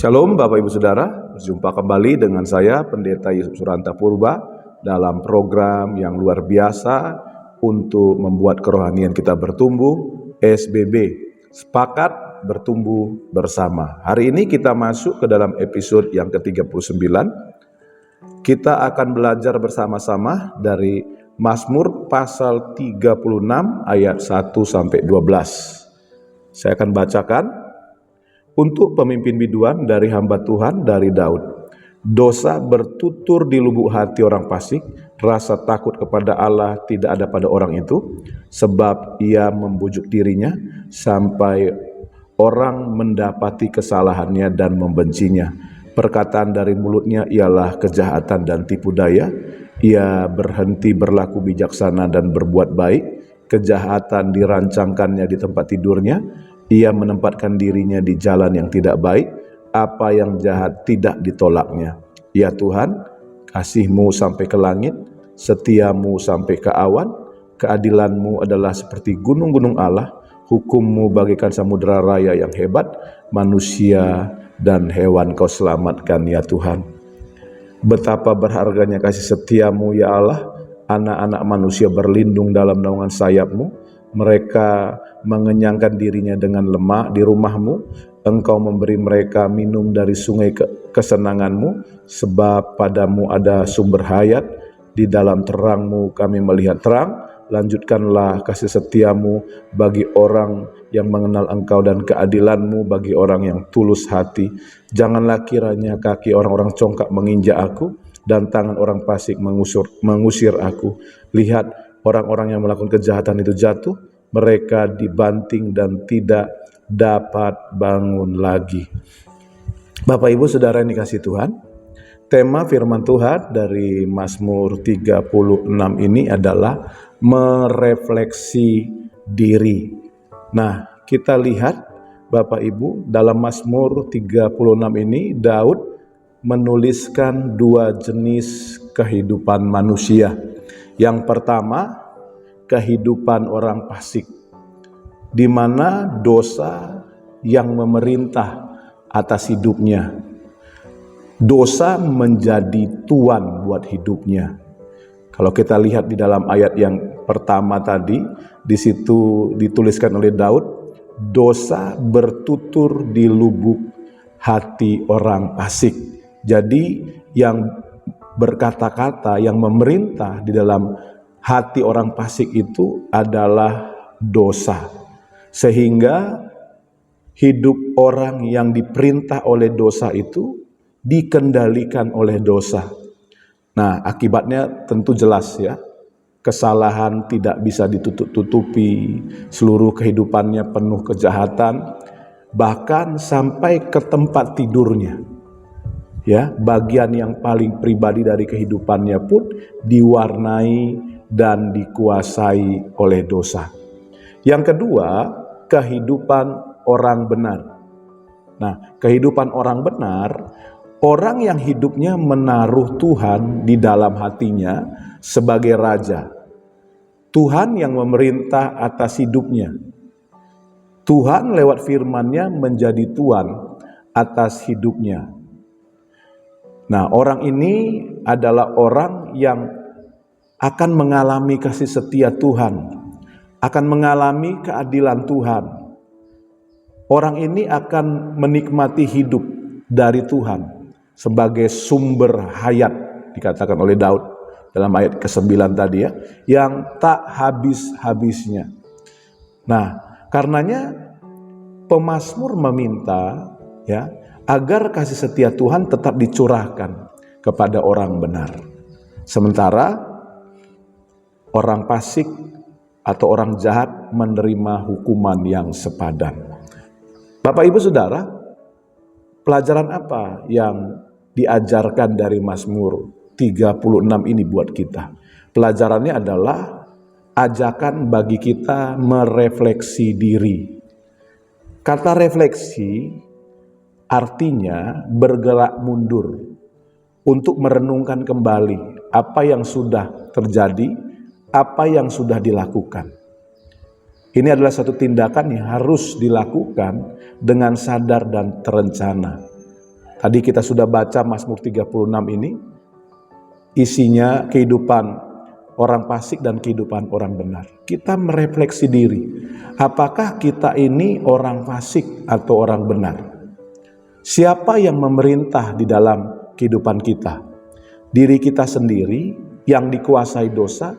Shalom Bapak Ibu Saudara, berjumpa kembali dengan saya Pendeta Yusuf Suranta Purba dalam program yang luar biasa untuk membuat kerohanian kita bertumbuh, SBB, Sepakat Bertumbuh Bersama. Hari ini kita masuk ke dalam episode yang ke-39. Kita akan belajar bersama-sama dari Mazmur pasal 36 ayat 1-12. Saya akan bacakan. Untuk pemimpin biduan dari hamba Tuhan dari Daud. Dosa bertutur di lubuk hati orang fasik, rasa takut kepada Allah tidak ada pada orang itu, sebab ia membujuk dirinya sampai orang mendapati kesalahannya dan membencinya. Perkataan dari mulutnya ialah kejahatan dan tipu daya. Ia berhenti berlaku bijaksana dan berbuat baik. Kejahatan dirancangkannya di tempat tidurnya. Ia menempatkan dirinya di jalan yang tidak baik, apa yang jahat tidak ditolaknya. Ya Tuhan, kasih-Mu sampai ke langit, setia-Mu sampai ke awan, keadilan-Mu adalah seperti gunung-gunung Allah, hukum-Mu bagaikan samudera raya yang hebat, manusia dan hewan Kau selamatkan ya Tuhan. Betapa berharganya kasih setia-Mu ya Allah, anak-anak manusia berlindung dalam naungan sayap-Mu. Mereka mengenyangkan dirinya dengan lemak di rumah-Mu. Engkau memberi mereka minum dari sungai kesenangan-Mu, sebab pada-Mu ada sumber hayat. Di dalam terang-Mu kami melihat terang. Lanjutkanlah kasih setia-Mu bagi orang yang mengenal Engkau dan keadilan-Mu bagi orang yang tulus hati. Janganlah kiranya kaki orang-orang congkak menginjak aku dan tangan orang fasik mengusir aku. Lihat, orang-orang yang melakukan kejahatan itu jatuh, mereka dibanting dan tidak dapat bangun lagi. Bapak Ibu Saudara yang dikasihi Tuhan, tema firman Tuhan dari Mazmur 36 ini adalah merefleksi diri. Nah, kita lihat Bapak Ibu, dalam Mazmur 36 ini Daud menuliskan dua jenis kehidupan manusia. Yang pertama, kehidupan orang fasik, di mana dosa yang memerintah atas hidupnya. Dosa menjadi tuan buat hidupnya. Kalau kita lihat di dalam ayat yang pertama tadi, di situ dituliskan oleh Daud, dosa bertutur di lubuk hati orang fasik. Jadi yang berkata-kata, yang memerintah di dalam hati orang fasik itu adalah dosa. Sehingga hidup orang yang diperintah oleh dosa itu dikendalikan oleh dosa. Nah, akibatnya tentu jelas ya. Kesalahan tidak bisa ditutup-tutupi, seluruh kehidupannya penuh kejahatan, bahkan sampai ke tempat tidurnya. Ya, bagian yang paling pribadi dari kehidupannya pun diwarnai dan dikuasai oleh dosa. Yang kedua, kehidupan orang benar. Nah, kehidupan orang benar, orang yang hidupnya menaruh Tuhan di dalam hatinya sebagai raja. Tuhan yang memerintah atas hidupnya. Tuhan lewat firman-Nya menjadi tuan atas hidupnya. Nah, orang ini adalah orang yang akan mengalami kasih setia Tuhan, akan mengalami keadilan Tuhan. Orang ini akan menikmati hidup dari Tuhan sebagai sumber hayat, dikatakan oleh Daud dalam ayat ke-9 tadi ya, yang tak habis-habisnya. Nah, karenanya pemazmur meminta ya, agar kasih setia Tuhan tetap dicurahkan kepada orang benar. Sementara orang fasik atau orang jahat menerima hukuman yang sepadan. Bapak Ibu Saudara, pelajaran apa yang diajarkan dari Mazmur 36 ini buat kita? Pelajarannya adalah ajakan bagi kita merefleksi diri. Kata refleksi artinya bergerak mundur untuk merenungkan kembali apa yang sudah terjadi, apa yang sudah dilakukan. Ini adalah satu tindakan yang harus dilakukan dengan sadar dan terencana. Tadi kita sudah baca Mazmur 36 ini, isinya kehidupan orang fasik dan kehidupan orang benar. Kita merefleksi diri, apakah kita ini orang fasik atau orang benar? Siapa yang memerintah di dalam kehidupan kita? Diri kita sendiri yang dikuasai dosa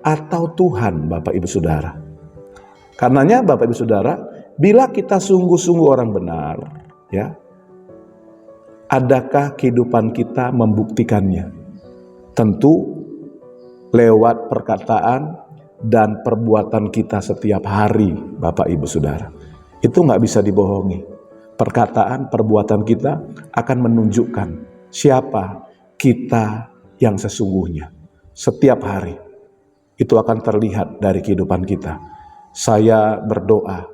atau Tuhan, Bapak Ibu Saudara? Karenanya Bapak Ibu Saudara, bila kita sungguh-sungguh orang benar, ya, adakah kehidupan kita membuktikannya? Tentu lewat perkataan dan perbuatan kita setiap hari, Bapak Ibu Saudara. Itu nggak bisa dibohongi. Perkataan, perbuatan kita akan menunjukkan siapa kita yang sesungguhnya. Setiap hari itu akan terlihat dari kehidupan kita. Saya berdoa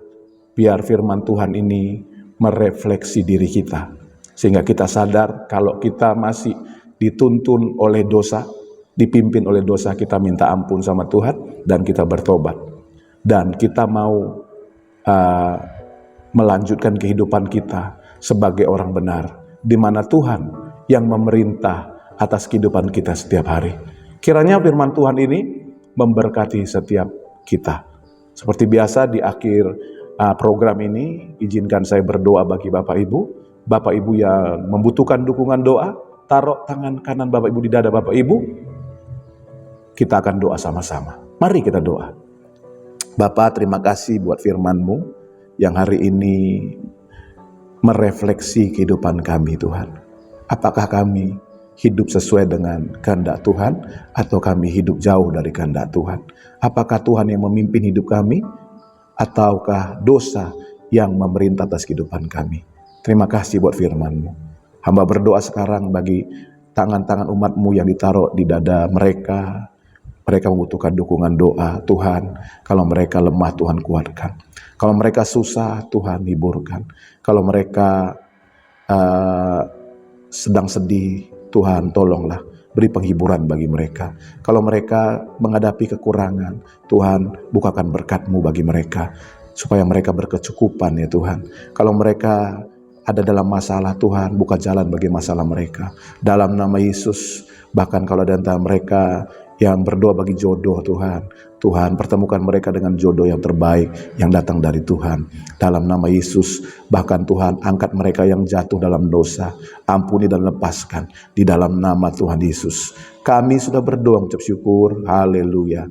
biar firman Tuhan ini merefleksi diri kita, sehingga kita sadar kalau kita masih dituntun oleh dosa, dipimpin oleh dosa, kita minta ampun sama Tuhan dan kita bertobat. Dan kita mau melanjutkan kehidupan kita sebagai orang benar, di mana Tuhan yang memerintah atas kehidupan kita setiap hari. Kiranya firman Tuhan ini memberkati setiap kita. Seperti biasa di akhir program ini, izinkan saya berdoa bagi Bapak Ibu. Bapak Ibu yang membutuhkan dukungan doa, taruh tangan kanan Bapak Ibu di dada Bapak Ibu. Kita akan doa sama-sama. Mari kita doa. Bapa, terima kasih buat firman-Mu yang hari ini merefleksi kehidupan kami, Tuhan. Apakah kami hidup sesuai dengan kehendak Tuhan atau kami hidup jauh dari kehendak Tuhan? Apakah Tuhan yang memimpin hidup kami ataukah dosa yang memerintah atas kehidupan kami? Terima kasih buat firman-Mu. Hamba berdoa sekarang bagi tangan-tangan umat-Mu yang ditaruh di dada mereka. Mereka membutuhkan dukungan doa, Tuhan. Kalau mereka lemah, Tuhan kuatkan. Kalau mereka susah, Tuhan hiburkan. Kalau mereka sedang sedih, Tuhan tolonglah, beri penghiburan bagi mereka. Kalau mereka menghadapi kekurangan, Tuhan bukakan berkat-Mu bagi mereka, supaya mereka berkecukupan ya Tuhan. Kalau mereka ada dalam masalah, Tuhan buka jalan bagi masalah mereka. Dalam nama Yesus, bahkan kalau ada antara mereka yang berdoa bagi jodoh, Tuhan pertemukan mereka dengan jodoh yang terbaik yang datang dari Tuhan. Dalam nama Yesus, bahkan Tuhan angkat mereka yang jatuh dalam dosa, ampuni dan lepaskan di dalam nama Tuhan Yesus. Kami sudah berdoa mengucap syukur, haleluya,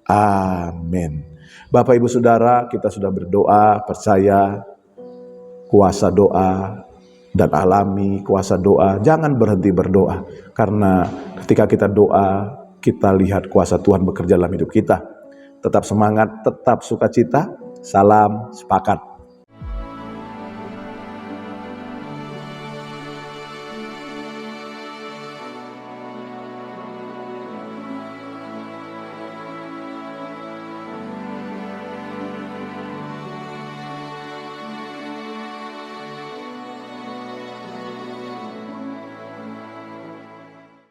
amin. Bapak Ibu Saudara, kita sudah berdoa, percaya kuasa doa dan alami kuasa doa. Jangan berhenti berdoa, karena ketika kita doa, kita lihat kuasa Tuhan bekerja dalam hidup kita. Tetap semangat, tetap sukacita. Salam sepakat.